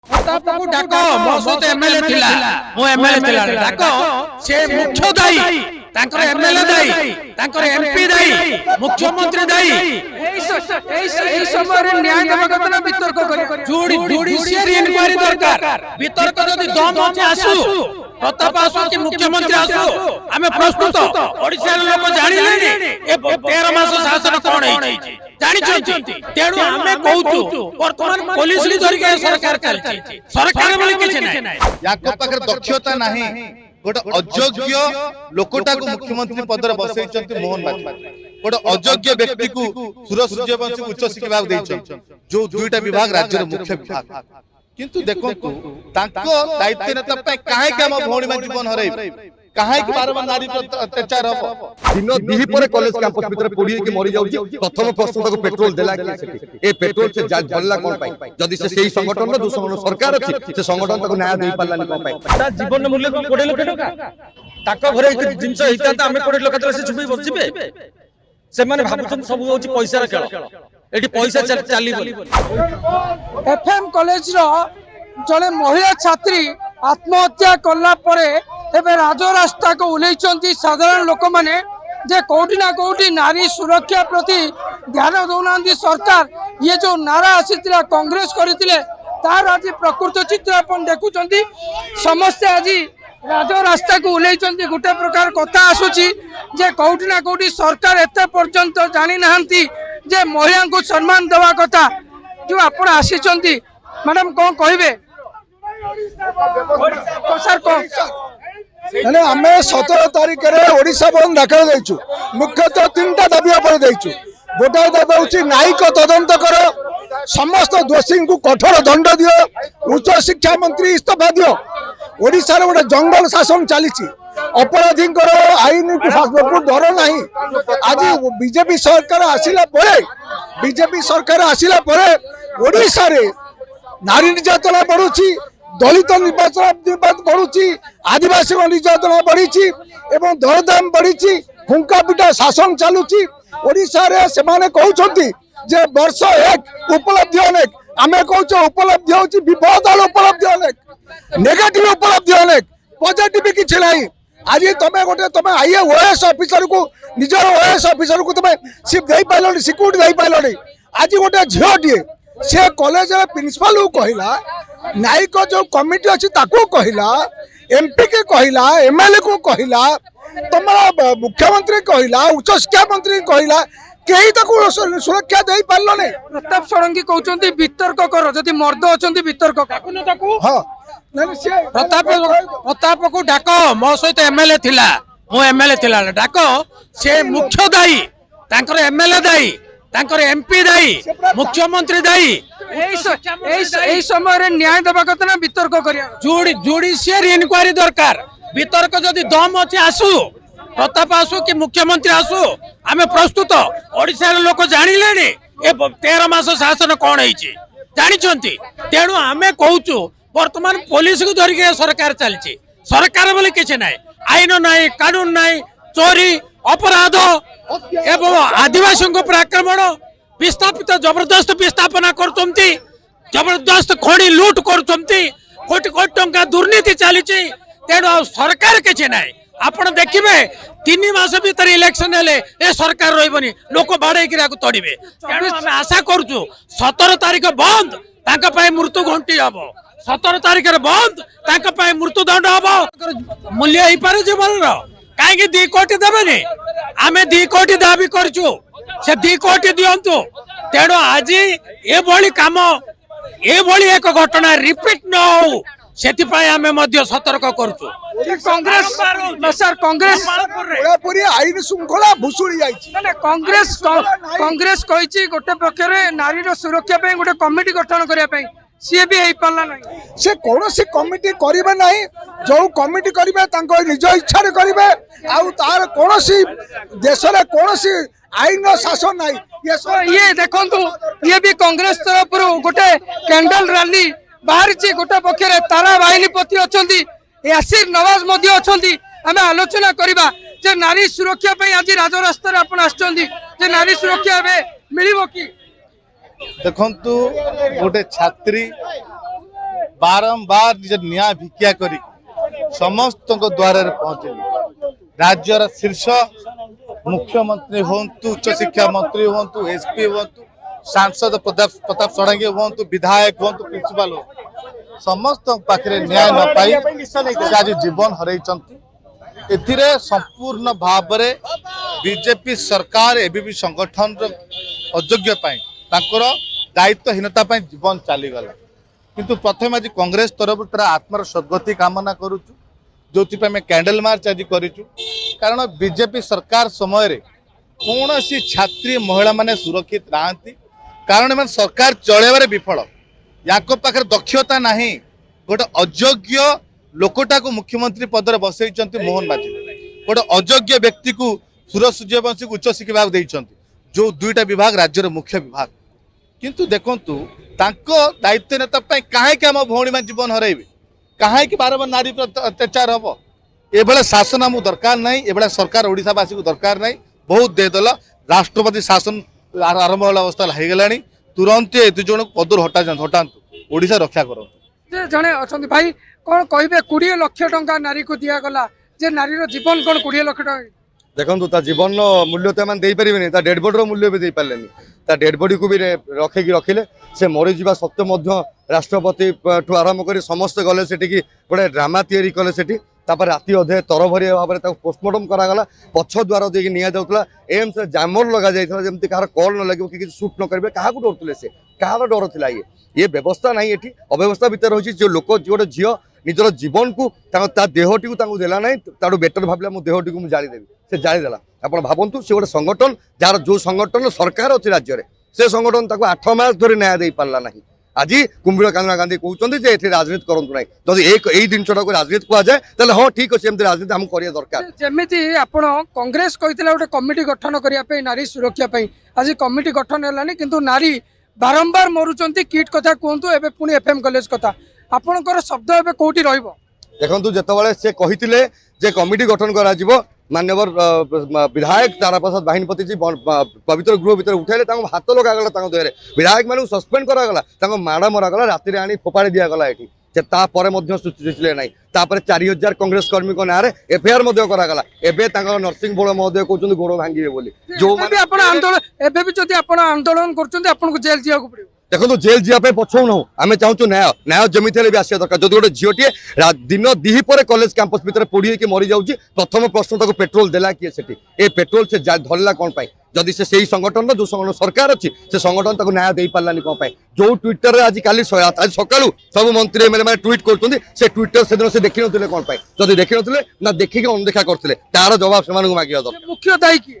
प्रतापको डाक मो सहित एमएलए थिला मो एमएलए थिला डाक से मुख्य दायी तांकर एमएलए दायी तांकर एमपी दायी मुख्यमंत्री दायी एई समय रे न्याय देबा कथा ना वितर्क करी जुडिशियल इंक्वायरी दरकार वितर्क जदि दम अछि आसु प्रताप आसु कि मुख्यमंत्री आसु आमे प्रस्तुत ओडिसा लोक जानिले ए 13 मास शासन कोन हेछि जानिछंती तेणु आमे कहूछु वर्तमान पुलिस ली धरि के सरकार चलछि सरकार बोली किछ नै याको पाकर दक्षता नाही गोटे अयोग्य लोकटा को मुख्यमंत्री पद रे बसैछंती मोहन बाबू गोटे अयोग्य व्यक्ति को सुरज सूर्यवंशी उच्च शिक्षा विभाग दैछन जो दुईटा विभाग राज्य रे मुख्य विभाग किंतु देखंतु तांको दायित्व नेता पे काहे के हम भौणी में जीवन हरै काहे के बारबार नारी पर अत्याचार हो दिन दिही पर कॉलेज कैंपस भीतर पोड़ी के मरि जाउची प्रथम प्रश्न तक पेट्रोल देला के सेठी ए पेट्रोल से जल्ला कोन पाई जदी से सेही संगठन न दुसमन सरकार अछि से संगठन तक न्याय देई पालानी कोन पाई ता जीवन मूल्य को 20 लाख टका ताको घरे जिंस हिता त हमें 20 लाख से छुपी बसिबे से माने भाबुछन सब होची पैसा रा खेल एठी पैसा चाली बोली एफएम कॉलेज रो जने महिला छात्री आत्महत्या करला परे एबे राजरास्ता को उलेचंती साधारण लोक माने जे कोठी ना कोठी नारी सुरक्षा प्रति ध्यान दौनांती सरकार ये जो नारा आसीतिला कांग्रेस करथिले तार आज प्रकृत चित्र अपन देखुचंती समस्त आज राजरास्ता को उलेचंती गुटे प्रकार कथा आसुची जे कोठी ना कोठी सरकार एते पर्यंत जानि नाहंती जे महिला को सम्मान देवा कथा जो आपण आसीचंती मैडम कौन कहबे सर कौन आम 17 तारिख में ओडिशा बंद दाखिल देचु मुख्यतः 3टा दाबी पर देचु गोटे दाबी हूँ न्यायिक तदंत कर समस्त दोषी को कठोर दंड दियो उच्च शिक्षा मंत्री इस्तीफा दियो ओडिशा रे गोटे जंगल शासन चली अपराधी आईन को डर नहीं आज बीजेपी सरकार आसिला परे ओडिशा रे नारी निर्यातना बढ़ुची दलित निर्वाचन बढ़ुची आदिवासी निर्यातना बढ़ी एवं दरदाम बढ़ी हुंका पिटा शासन चलुची ओडिशा रे से माने कहउछंती जे वर्ष एक उपलब्धि अनेक आमे कहउछ उपलब्धि होची विपद आलो उपलब्धि अनेक नेगेटिव उपलब्धि अनेक पॉजिटिव किछ नाही आज तमे आईएएस ऑफिसर को निजर ओएस ऑफिसर को तमे सिर्फ देई पाइलोनी सिक्योरिटी देई पाइलोनी आज गोटे झियोटिए से कॉलेज प्रिंसिपल को कहला न्यायिक जो कमिटी अच्छी ताको कहला एमपी के कहला एमएलए को कहला तुम्हारा मुख्यमंत्री कहला उच्च शिक्षा मंत्री कहला कहीं तक सुरक्षा दे पारल नहीं प्रताप षडंगी कहते वितर्क कर जदि मर्द अच्छा वितर्क हाँ प्रताप को डाक मो सहित एमएलए थिला मो एमएलए थिला डाक से मुख्य दायी तांकर एमएलए दायी तांकर एमपी दायी मुख्यमंत्री दायी एई समय रे न्याय देबा कथा ना वितर्क करिया जुडिशियल इंक्वायरी दरकार वितर्क जदि दम अछि आसु प्रताप आसु कि मुख्यमंत्री आसु आमे प्रस्तुत ओडिसा लोक जानिले ए 13 मास शासन कोन हेछि जानिछंती तेणु आमे कहूछु वर्तमान पुलिस को धरि के सरकार चलछि सरकार बोली किछ नै आईन नै कानून नै चोरी अपराध एवं आदिवासी पर आक्रमण विस्थापित जबरदस्त विस्थापना करछंती जबरदस्त खणी लूट करछंती कोटी कोटी टंका दुर्नीति चली तेणु सरकार किछ नै आपण देखिबे 3 मास भीतर इलेक्शन हेले ए सरकार रहिबनी लोक बाडे गिराको तड़िबे तेणु हम आशा करछु 17 तारिख बंद तांका पय मृत्यु घंटी हबो 17 तारिख रे बंद तांका पय मृत्यु दंड हबो मूल्य ही पारे जीवन रो काहे 2 कोटी देबेनी आमे 2 कोटी दाबी करछु से 2 कोटी दियंतु तेणु आज ए भली काम ए भली एक घटना रिपीट न हो सेति पय आमे मध्य सतर्क करछु कांग्रेस सर कांग्रेस पूरी आईन श्रृंखला भुसुड़ी जाइछि ना कांग्रेस कहिछि गोटे पक्षरे नारी रो सुरक्षा पे गोटे कमिटी गठन करिया पे सी भी हेई पाला नहीं से कौन सी कमिटी करिवे नहीं जो कमिटी करिवे तांको निज इच्छा रे करिवे आ तार कौन सी देश रे कौन सी आईन शासन नहीं ये देखंतु ये भी कांग्रेस तरफ गोटे कैंडल रैली बाहर गोटे पक्षरे तारा बाहिनी पति अछंती यासिर नवाज मध्य अछंती आमे आलोचना करिबा जे नारी सुरक्षा पे आज राजरास्ता रे आपण आछंती जे नारी सुरक्षा बे मिलिबो की देखंतु गोटे छात्री बारंबार निज न्याय भिक्षा करी समस्त द्वार पहुंचली राज्यर शीर्ष मुख्यमंत्री हूँ उच्च शिक्षा मंत्री हूँ एसपी हूँ सांसद प्रताप षडंगी हूँ विधायक हूँ प्रिंसिपाल हूँ समस्त पाखे न्याय न पाई से आज जीवन हर संपूर्ण भाव में बीजेपी सरकार एबी संगठन अयोग्य दायित्वहीनता जीवन चलीगला किंतु प्रथम आज कांग्रेस तरफ तार आत्मार सद्गति कामना करुचु जो कैंडल मार्च आज करूँ कारण बीजेपी सरकार समय कौन सी छात्री महिला माने सुरक्षित नहांती कारण मान सरकार चलैबारे विफल या पाखे दक्षता नहीं गोटे अयोग्य लोकटा को मुख्यमंत्री पदर बसई मोहन माझी गोटे अयोग्य व्यक्ति को सूरज सूर्यवंशी उच्च शिक्षा विभाग देइछंती जो दुईटा विभाग राज्यर मुख्य विभाग किंतु देखंतु तांको दायित्व नेता कहीं आम भौणी मान जीवन हरइबे कहीं बारंबार नारी अत्याचार हम ये शासन आमको दरकार नहीं ये सरकार ओडिशावासी को दरकार नहीं बहुत देदेल राष्ट्रपति शासन आरंभ अवस्था होगा तुरंत ये जन पदर हटातु ओडिशा रक्षा करो जड़े अच्छा भाई कौन कहे 20 लाख टंका नारी को दिगला जे नारीर जीवन कौन 20 लाख टंका देखो ता जीवन मूल्य तो दे पारे डेड बॉडी मूल्य भी दे पारे डेड बॉडी को भी रखिकी रखिले से मरी जा सत्वे राष्ट्रपति ठू आरंभ कर समस्त गले से गोटे ड्रामा तैयारी कले से राति अधे तरभरिया भाव में पोस्टमार्टम करागला पछ द्वार देकी नि जाऊला एम्स जामर लगा जाता जमी कहार कल न लगे कि सुट न करेंगे क्या डरुले से कहार डर था ये व्यवस्था नहीं ये अव्यवस्था भितर रही जो लोक गोटे झील निजर जीवन को देहटी को देला ना तार बेटर भाविला मो देहटी को जादेवी से जादेला आप भावतु से गोटे संगठन जार जो संगठन सरकार अच्छी राज्य से संगठन 8 मास धरी न्याय दे पारा ना आज कुंभीर कांगना गांधी कहते राजनीति करूँ ना जदि यही जिनटा को राजनीति कहुए हाँ ठीक अच्छे राजनीति आम करिया दरकार जमीती आपण कांग्रेस कहते गोटे कमिटी गठन करने नारी सुरक्षा आज कमिटी गठन है किंतु नारी बारंबार मरुंच किट कथा कहतु एवं पुणी एफएम कॉलेज कथा आपणकर शब्द एवं कौटी देखो जिते से कही कमिटी गठन करा मान्यवर विधायक तारा प्रसाद बाहिनीपति जी पवित्र गृह भीतर उठाइले हाथ लगागला देहरे विधायक मान सस्पेंड करागला माड़ मरागला राति आनी फोपाड़ी दिगला ये सुचिले ना 4000 कांग्रेस कर्मी को नारे एफआईआर करागला एवं नरसिंह बोल महोदय कहते गोड़ भांगे बोली जो आंदोलन कर जेल जावाक पड़े देखो जेल जावाई पछौ ना आम चाहूँ न्याय न्याय जमी भी आसा दरकार जब गोटे झीटे दिन दीपर कॉलेज कैंपस भीतर पोड़ी मरी जाऊँगी प्रथम प्रश्न ताको पेट्रोल देला किए से ए पेट्रोल से धरला कौन जदि से संगठन जो संगठन सरकार अच्छी से संगठन ताको न्याय दे पारानी कौन जो ट्विटर आज काली आज सका सब मंत्री एमएलए मैंने ट्वीट कर ट्विटर से दिन से देखी नुले कौन जदि देखी नुले ना देखिक अनदेखा करते तार जवाब से मांगा दरकार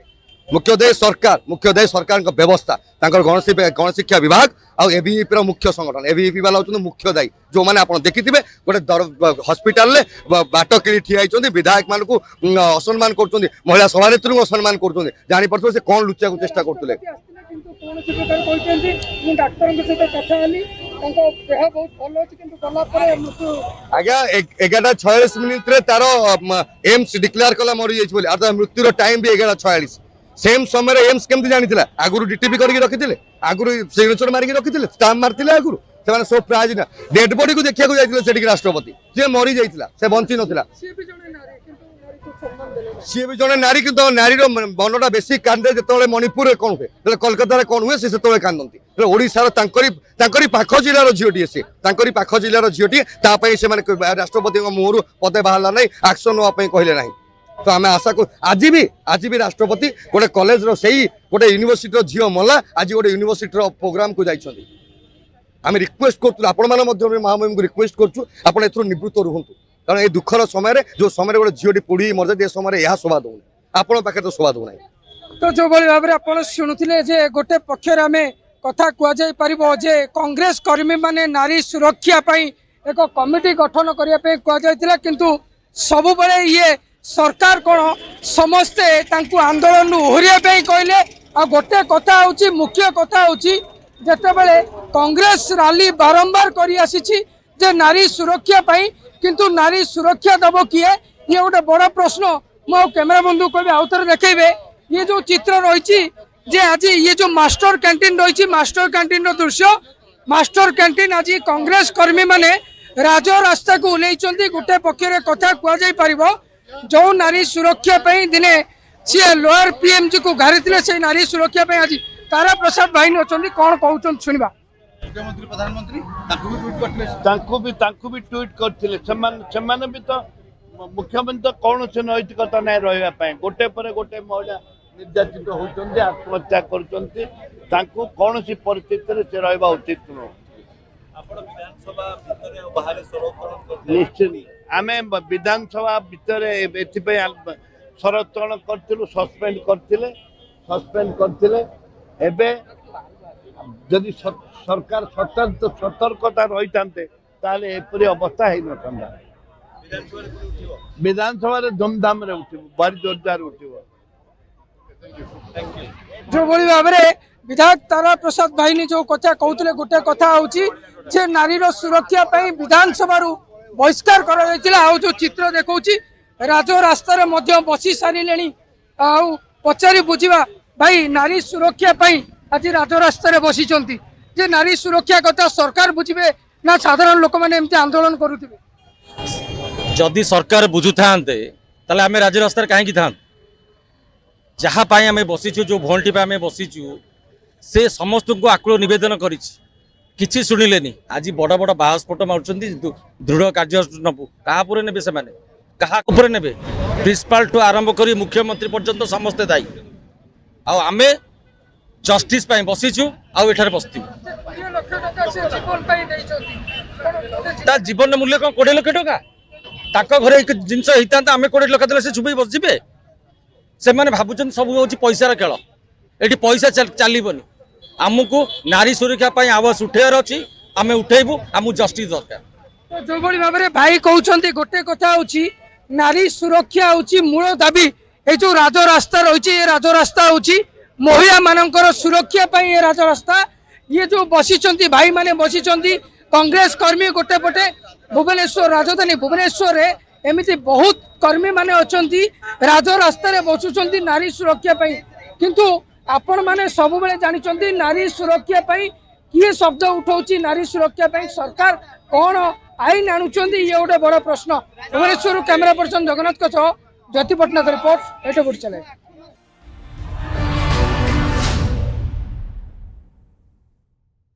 मुख्य दायी सरकार व्यवस्था गणशिक्षा विभाग और एबीईपी मुख्य संगठन एबीईपी वाला होते मुख्य दायी जो मैंने आप देखी गोटे हस्पिटाल बाट कि ठिया विधायक मान को असम्मान कर महिला सभानेत्री को असम्मान कर जापर से कौन लुचा चेष्टा करते आज्ञा 11:46 तार एम्स डिक्लेयर कला मरी जाइए मृत्युर टाइम भी 11:46 सेम समय एम्स केमती जानी आगुरी डीटीपी करके रखी आगुरी सिग्नेचर मारिक रखी स्टाम्प मारते आगुरी से सब प्राइज ना डेड बॉडी को देखा जाते राष्ट्रपति सी मरी जाता से बंची नाला सी भी जड़े नारी कि नारीर मनटा बेसी कांदे जो मणिपुर कौन हुए कोलकाता कौन हुए से कांदती ओडार पाख जिलार झीटी सी पाख जिलार झीटी से राष्ट्रपति मुहर पदे बाहर ना एक्शन नापी कहले ना तो आम आशा को आज भी राष्ट्रपति गोटे कॉलेज गोटे यूनिवर्सिटी झील मला आज गोटे यूनिवर्सिटी प्रोग्राम को जाइए आम रिक्वेस्ट कर महामहिम को रिक्वेस्ट करूँ निवृत्त रुहतु कारण ये दुखर समय जो समय गोटे झीटी पोड़ी मर जाए समय यह शोभा दौना आपण पाखे तो शोभा दौना तो जो भाव में आप शुणुले गोटे पक्षर आम कथा कहुजे कांग्रेस कर्मी माने नारी सुरक्षा एक कमिटी गठन करने कहु किंतु सब बड़े ये सरकार कौन समस्ते आंदोलन ओहरिया कहले आ गोटे कथा हूँ मुख्य कथा हूँ जिते बड़े कांग्रेस रैली बारंबार कर आसी नारी सुरक्षा किंतु नारी सुरक्षा दब किए ये गोटे बड़ प्रश्न मो कैमेरा बंधु कह आउ थे देखेबे ये जो चित्र रही आज ये जो मास्टर कैंटीन रही मास्टर कैंटीन दृश्य मास्टर कैंटीन आज कांग्रेस कर्मी माने राजरास्ता को उल्लेखिं गोटे पक्षर कथा कह जो नारी सुरक्षा दिने सी लोअर पीएमजी को घारी से नारी सुरक्षा आज तारा प्रसाद भाई अच्छा कौन कहते शुणा मुख्यमंत्री प्रधानमंत्री तांकु भी ट्वीट करते भी तो मुख्यमंत्री तो कौन से नैतिकता ना रहा गोटे पर गोटे महिला निर्यातित होती आत्महत्या कर कौन सी परिस्थिति से रहा उचित नुह निश्चित आम विधानसभा भितर संरक्षण करूँ सस्पेंड करते जदि सरकार सतर्कता रही ताले एपरी अवस्था हो न विधानसभा धूमधाम भारी जोरदार उठिब जो भाव में विधायक तारा प्रसाद भाई ने जो कथा कहते गोटे कथा जे नारी सुरक्षा विधानसभा बहिष्कार कर जो चित्र देखा राजरास्तार बसी सारे पचारि बुझा भाई नारी सुरक्षा आज राजरास्तार बसी जे नारी सुरक्षा कथा सरकार बुझे ना साधारण लोक मैंने एमती आंदोलन करुवे जदि सरकार बुझु था आम राजरास्तार कहीं था जहाँ आम बसीचु जो भंटी आम बसीचु से समस्त को आकुल नवेदन कर शुणिले आज बड़ बड़ बाहस्फोट मार्च दृढ़ कार्य नबू क्या ने से क्या ने प्रिंसिपाल ठू आरंभ कर मुख्यमंत्री पर्यंत समस्ते दायी आम जस्टिस बसीचु आठ बसती जीवन मूल्य कौन 20 लाख टका घरे जिनस होता आम 20 लाख देले से चुप बसजे से भावुं सब हूँ पैसार खेल ये पैसा चलनी आमको नारी सुरक्षा आवाज उठेबार अच्छी आम उठेबू आमको जस्टिस दरकार जो भाव में भाई कहते गोटे कथा हूँ नारी सुरक्षा हूँ मूल दाबी ये जो राजरास्ता रही राजरास्ता हूँ महिला मानकर सुरक्षा ये राजरास्ता ये जो बसी भाई माने बसी कांग्रेस कर्मी गोटे पटे भुवनेश्वर राजधानी भुवनेश्वर एमती बहुत कर्मी माने अच्छा राजरास्ता बसुंच नारी सुरक्षा किंतु आपण माने सब बेले जानी नारी सुरक्षा किए शब्द उठाऊँ नारी सुरक्षा सरकार कौन आईन आणुंट ये गोटे बड़ प्रश्न Bhubaneswar camera person Jagannath Jyoti Patnaik report एट चले।